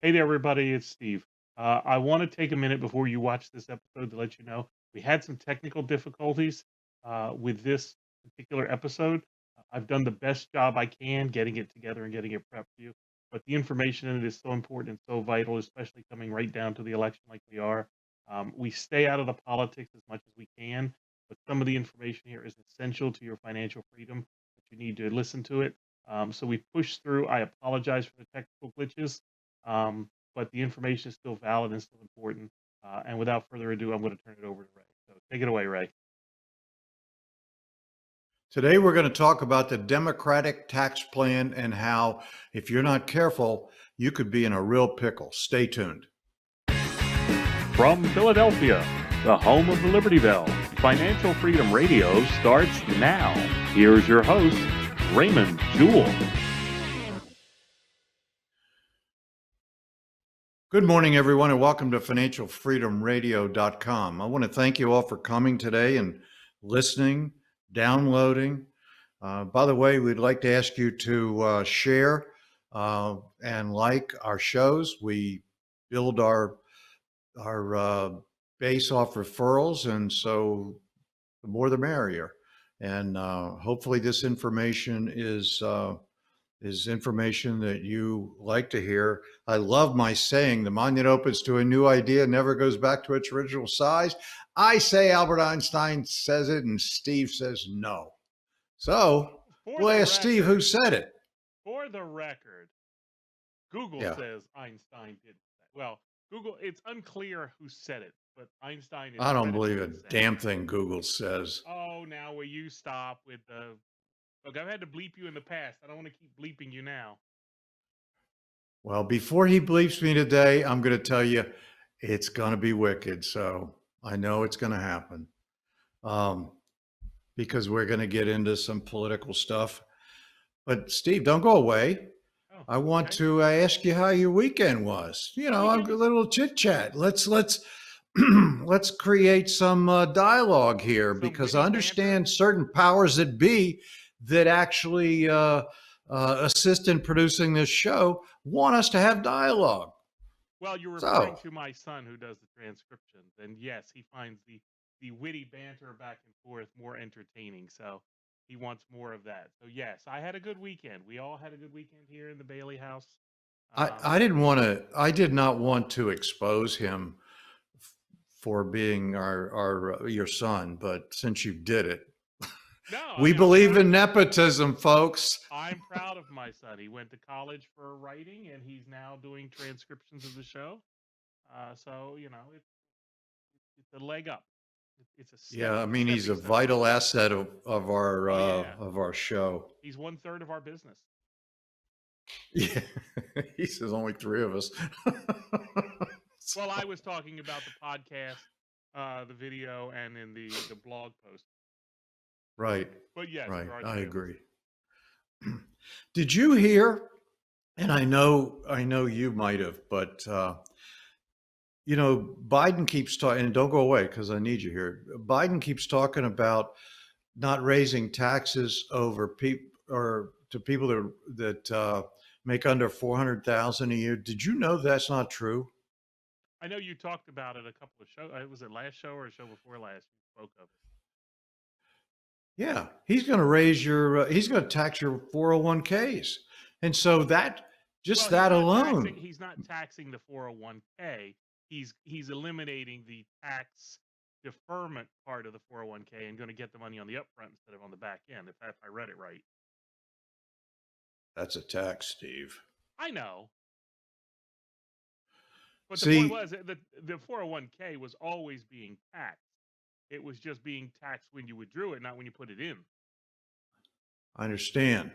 Hey there, everybody. It's Steve. I want to take a minute before you watch this episode to let you know we had some technical difficulties with this particular episode. I've done the best job I can getting it together and getting it prepped for you, but the information in it is so important and so vital, especially coming right down to the election like we are. We stay out of the politics as much as we can, but some of the information here is essential to your financial freedom that you need to listen to it. So we pushed through. I apologize for the technical glitches, but the information is still valid and still important. And without further ado, I'm going to turn it over to Ray. So take it away, Ray. Today, we're going to talk about the Democratic tax plan and how, if you're not careful, you could be in a real pickle. Stay tuned. From Philadelphia, the home of the Liberty Bell, Financial Freedom Radio starts now. Here's your host, Raymond Jewell. Good morning, everyone, and welcome to financialfreedomradio.com. I want to thank you all for coming today and listening, downloading. By the way, we'd like to ask you to share and like our shows. We build our base off referrals, and so the more the merrier. And hopefully, this information is information that you like to hear. I love my saying, the mind that opens to a new idea never goes back to its original size. I say Albert Einstein says it, and Steve says no. So we'll ask Steve who said it. For the record, Google says Einstein didn't say it. Well, Google, it's unclear who said it, but Einstein is. I don't believe a damn thing Google says. Oh, now will you stop with the... Look, I've had to bleep you in the past. I don't want to keep bleeping you now. Well, before he bleeps me today, I'm going to tell you it's going to be wicked. So I know it's going to happen because we're going to get into some political stuff. But Steve, don't go away. Oh, I want to ask you how your weekend was. You know, a little chit chat. Let's let's create some dialogue here because I understand certain powers that be that actually assist in producing this show want us to have dialogue. Well, you're referring to my son who does the transcriptions, and yes, he finds the witty banter back and forth more entertaining. So he wants more of that. So yes, I had a good weekend. We all had a good weekend here in the Bailey house. I did not want to expose him for being your son, but since you did it, we believe in nepotism, folks. I'm proud of my son. He went to college for writing, and he's now doing transcriptions of the show. So you know, it's a leg up. It's a I mean, he's a vital asset of our show. He's 1/3 of our business. Yeah, he says only 3 of us. Well, I was talking about the podcast, the video, and in the blog post. Right. But yes, right. I agree. Did you hear? And I know you might have, but you know, Biden keeps talking, and don't go away because I need you here. Biden keeps talking about not raising taxes over people or to people that make under $400,000 a year. Did you know that's not true? I know you talked about it a couple of shows. Was it last show or a show before last? You spoke of it. Yeah, he's going to raise he's going to tax your 401ks. And so that, that alone. He's not taxing the 401k. He's eliminating the tax deferment part of the 401k and going to get the money on the upfront instead of on the back end, if I read it right. That's a tax, Steve. I know. But the point was the 401k was always being taxed. It was just being taxed when you withdrew it, not when you put it in. I understand.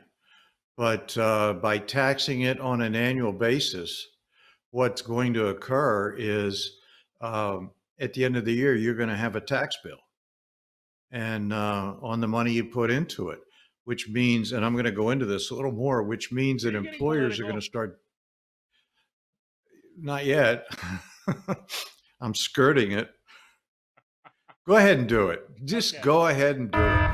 But by taxing it on an annual basis, what's going to occur is at the end of the year, you're going to have a tax bill and on the money you put into it, which means, and I'm going to go into this a little more, which means that employers are going to start. Not yet. I'm skirting it. Go ahead and do it. Just go ahead and do it.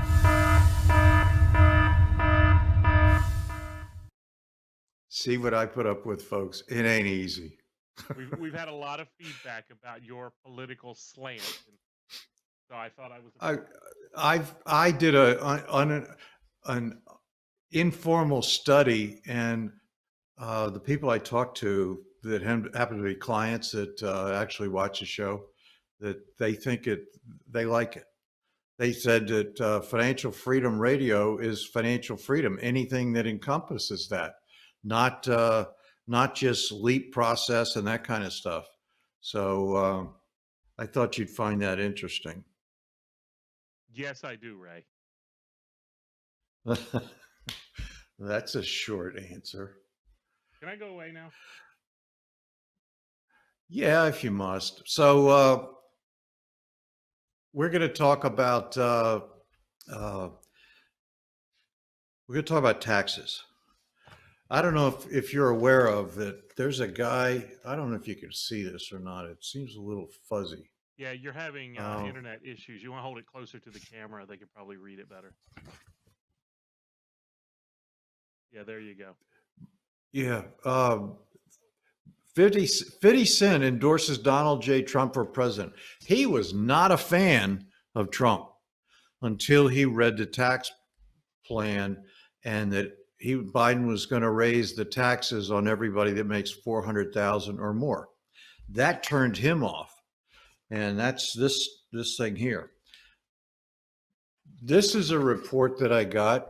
See what I put up with, folks. It ain't easy. We've had a lot of feedback about your political slant, and so I thought I was. I I did an informal study, and the people I talked to that happen to be clients that actually watch the show, that they like it. They said that financial freedom radio is financial freedom, anything that encompasses that, not not just leap process and that kind of stuff. So I thought you'd find that interesting. Yes, I do, Ray. That's a short answer. Can I go away now? Yeah, if you must. So we're going to talk about uh, we're going to talk about taxes. I don't know if you're aware of that. There's a guy. I don't know if you can see this or not. It seems a little fuzzy. Yeah, you're having Uh, internet issues. You want to hold it closer to the camera? They could probably read it better. Yeah, there you go. yeah. 50 Cent endorses Donald J. Trump for president. He was not a fan of Trump until he read the tax plan and that Biden was going to raise the taxes on everybody that makes 400,000 or more. That turned him off. And that's this thing here. This is a report that I got.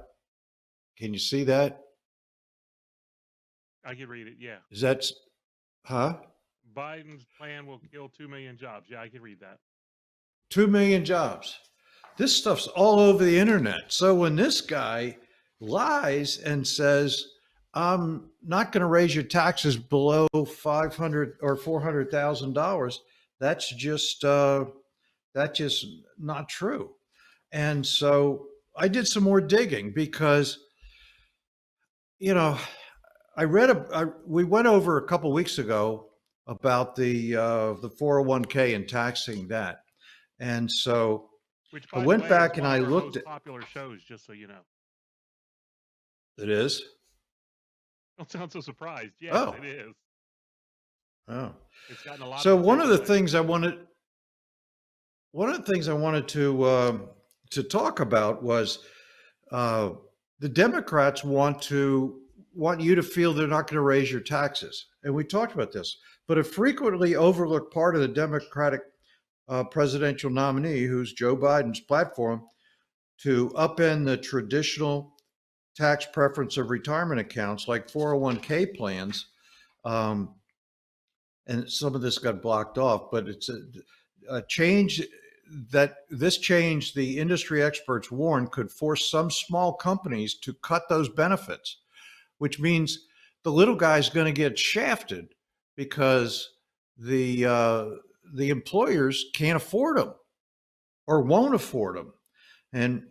Can you see that? I can read it. Yeah. Is that huh? Biden's plan will kill 2 million jobs. Yeah, I can read that. 2 million jobs. This stuff's all over the internet. So when this guy lies and says, I'm not going to raise your taxes below 500 or $400,000, that's just not true. And so I did some more digging because, you know, we went over a couple weeks ago about the 401k and taxing that. And so Which, I by the went way, is back and one I of our looked most at popular shows, just so you know. it is. Don't sound so surprised. Yes, Oh, it is. oh. It's gotten a lot of So attention lately. one of the things I wanted to talk about was uh, the Democrats want you to feel they're not going to raise your taxes, and we talked about this. But a frequently overlooked part of the Democratic presidential nominee, who's Joe Biden's platform, to upend the traditional tax preference of retirement accounts like 401k plans. Um, and some of this got blocked off, but it's a change that this change, the industry experts warn, could force some small companies to cut those benefits, which means the little guy's going to get shafted because the uh, the employers can't afford them or won't afford them. And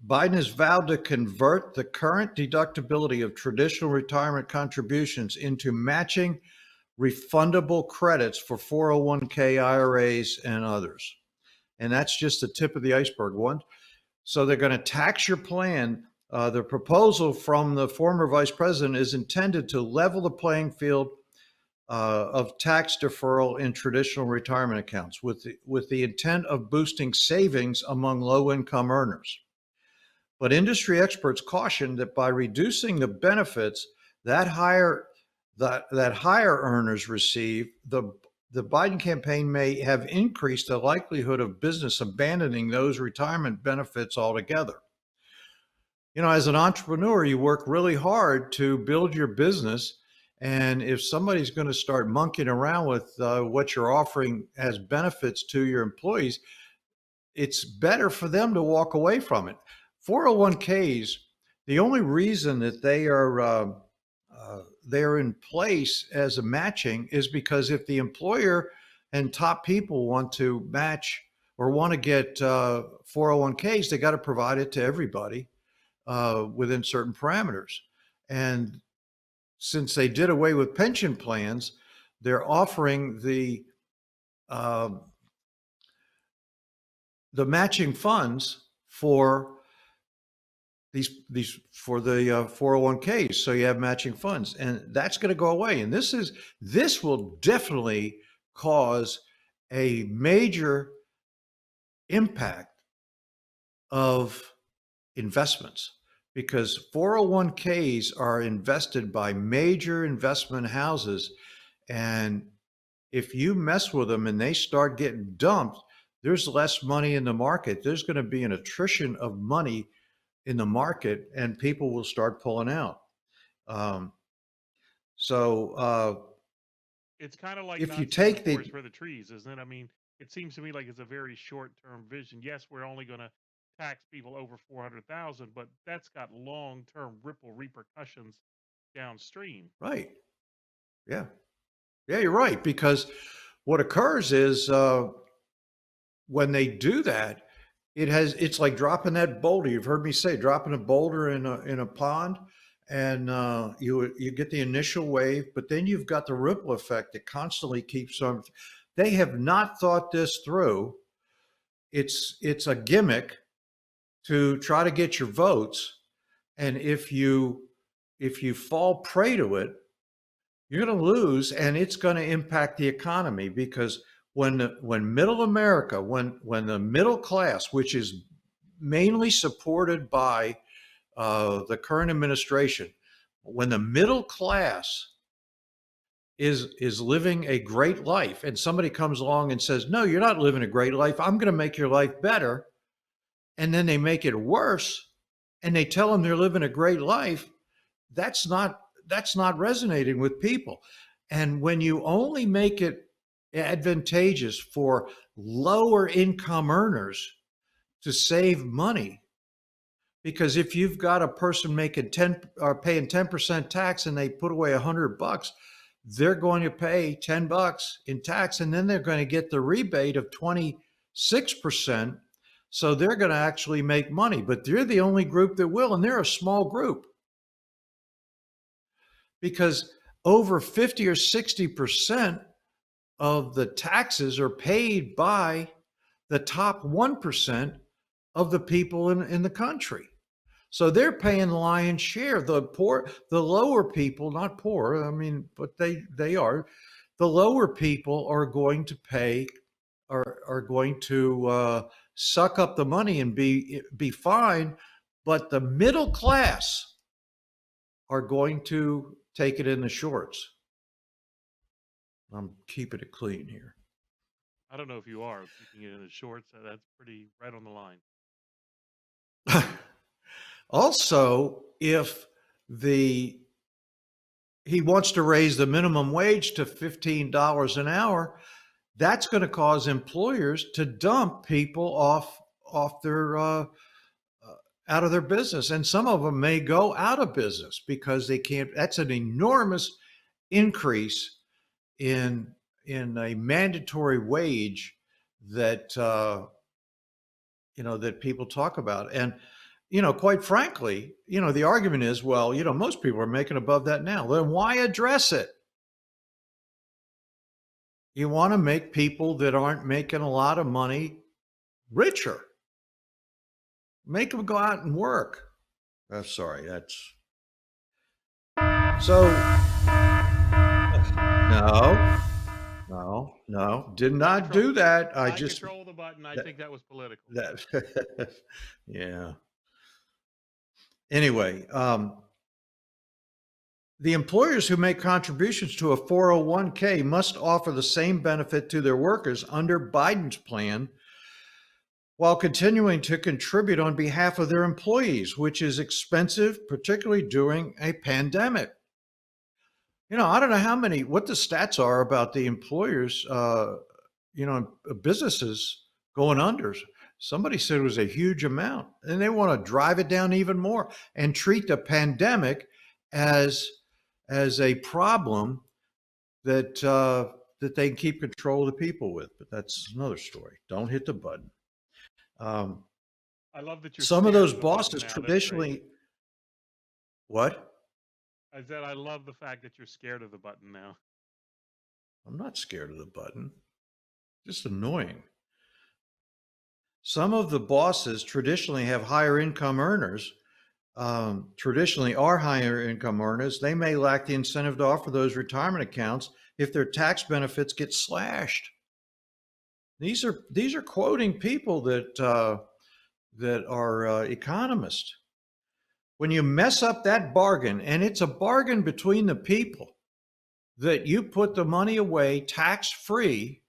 Biden has vowed to convert the current deductibility of traditional retirement contributions into matching refundable credits for 401k IRAs and others. And that's just the tip of the iceberg. One, so they're going to tax your plan. The proposal from the former vice president is intended to level the playing field of tax deferral in traditional retirement accounts with the intent of boosting savings among low income earners. But industry experts caution that by reducing the benefits that higher earners receive, the Biden campaign may have increased the likelihood of business abandoning those retirement benefits altogether. You know, as an entrepreneur, you work really hard to build your business. And if somebody's going to start monkeying around with what you're offering as benefits to your employees, it's better for them to walk away from it. 401ks, the only reason that they're in place as a matching is because if the employer and top people want to match or want to get 401ks, they got to provide it to everybody within certain parameters. And since they did away with pension plans, they're offering uh, the matching funds for these for the 401ks, so you have matching funds, and that's going to go away. And this will definitely cause a major impact of investments because 401ks are invested by major investment houses. And if you mess with them and they start getting dumped, there's less money in the market. There's going to be an attrition of money in the market and people will start pulling out. Um, so It's kind of like if you not seeing the take forest the, for the trees, isn't it? I mean, it seems to me like it's a very short-term vision. Yes, we're only going to tax people over 400,000, but that's got long-term ripple repercussions downstream. right. Yeah. Yeah, you're right. Because what occurs is when they do that, it's like dropping that boulder. You've heard me say dropping a boulder in a pond, and you get the initial wave, but then you've got the ripple effect that constantly keeps on. They have not thought this through. It's a gimmick to try to get your votes, and if you fall prey to it, you're going to lose, and it's going to impact the economy because when middle America, when the middle class, which is mainly supported by the current administration, when the middle class is living a great life, and somebody comes along and says, "No, you're not living a great life. I'm going to make your life better," and then they make it worse, and they tell them they're living a great life, that's not that's not resonating with people. And when you only make it advantageous for lower income earners to save money, because if you've got a person making 10 or paying 10% tax and they put away $100, they're going to pay $10 in tax, and then they're going to get the rebate of 26%. So they're going to actually make money, but they're the only group that will, and they're a small group because over 50 or 60% of the taxes are paid by the top 1% of the people in the country. So they're paying the lion's share. The poor, the lower people, not poor, I mean, but they are, the lower people are going to pay, are going to suck up the money and be fine. But the middle class are going to take it in the shorts. I'm keeping it clean here. I don't know if you are keeping it in the shorts. That's pretty right on the line. Also, if the he wants to raise the minimum wage to $15 an hour, that's going to cause employers to dump people off their out of their business, and some of them may go out of business because they can't. That's an enormous increase in a mandatory wage that that people talk about. And quite frankly, the argument is, well, most people are making above that now. Then why address it? You want to make people that aren't making a lot of money richer. Make them go out and work. Sorry, that's so. No, no, did I not control do that. I I just control the button. I that think that was political. that. Yeah. Anyway, the employers who make contributions to a 401k must offer the same benefit to their workers under Biden's plan while continuing to contribute on behalf of their employees, which is expensive, particularly during a pandemic. I don't know what the stats are about the employers, businesses going under. Somebody said it was a huge amount, and they want to drive it down even more and treat the pandemic as a problem that they can keep control of the people with. But that's another story. Don't hit the button. Um, I love that you're some of scared those of the button bosses now. That's great. traditionally, what? I said I love the fact that you're scared of the button now. I'm not scared of the button. Just annoying. Some of the bosses traditionally have higher income earners traditionally are higher income earners, they may lack the incentive to offer those retirement accounts if their tax benefits get slashed. These are quoting people that are economists. When you mess up that bargain, and it's a bargain between the people, that you put the money away tax free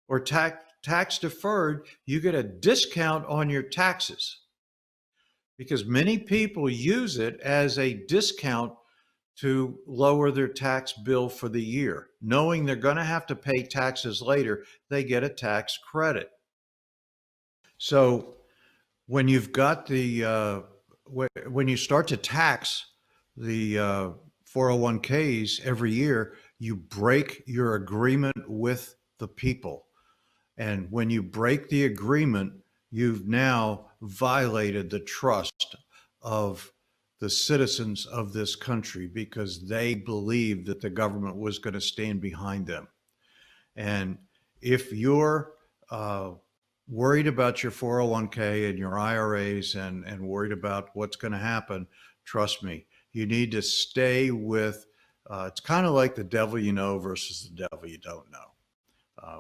or tax deferred, you get a discount on your taxes, because many people use it as a discount to lower their tax bill for the year. Knowing they're going to have to pay taxes later, they get a tax credit. So when you've got when you start to tax the 401ks every year, you break your agreement with the people. And when you break the agreement, you've now violated the trust of the citizens of this country, because they believed that the government was going to stand behind them. And if you're worried about your 401k and your IRAs and worried about what's going to happen, trust me, you need to stay with, it's kind of like the devil you know versus the devil you don't know.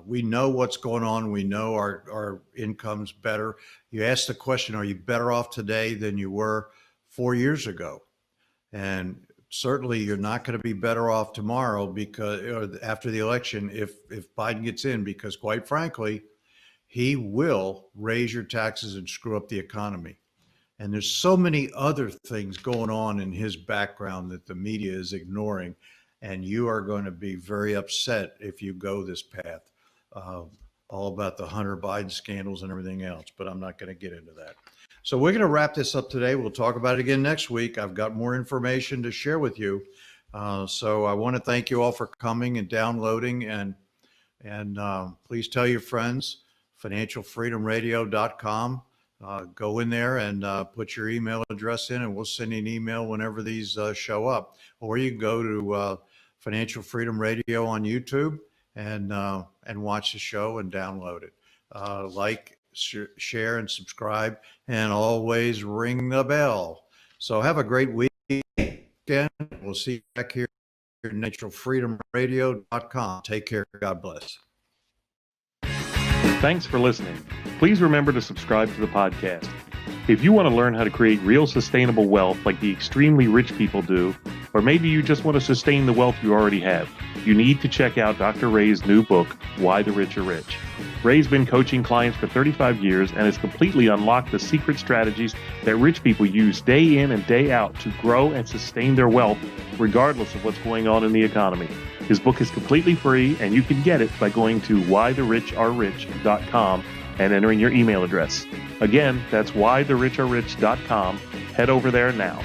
We know what's going on. We know our income's better. You ask the question, are you better off today than you were 4 years ago? And certainly you're not going to be better off tomorrow, because, or after the election, if Biden gets in, because quite frankly, he will raise your taxes and screw up the economy. And there's so many other things going on in his background that the media is ignoring. And you are going to be very upset if you go this path. All about the Hunter Biden scandals and everything else, but I'm not going to get into that. So we're going to wrap this up today. We'll talk about it again next week. I've got more information to share with you. So I want to thank you all for coming and downloading, and please tell your friends. financialfreedomradio.com. Go in there and put your email address in, and we'll send you an email whenever these show up. Or you can go to Financial Freedom Radio on YouTube and watch the show and download it. Like, share, and subscribe, and always ring the bell. So have a great weekend. We'll see you back here at financialfreedomradio.com. Take care. God bless. Thanks for listening. Please remember to subscribe to the podcast. If you want to learn how to create real sustainable wealth like the extremely rich people do, or maybe you just want to sustain the wealth you already have, you need to check out Dr. Ray's new book, Why the Rich Are Rich. Ray's been coaching clients for 35 years and has completely unlocked the secret strategies that rich people use day in and day out to grow and sustain their wealth regardless of what's going on in the economy. His book is completely free, and you can get it by going to whythericharerich.com and entering your email address. Again, that's whythericharerich.com. Head over there now.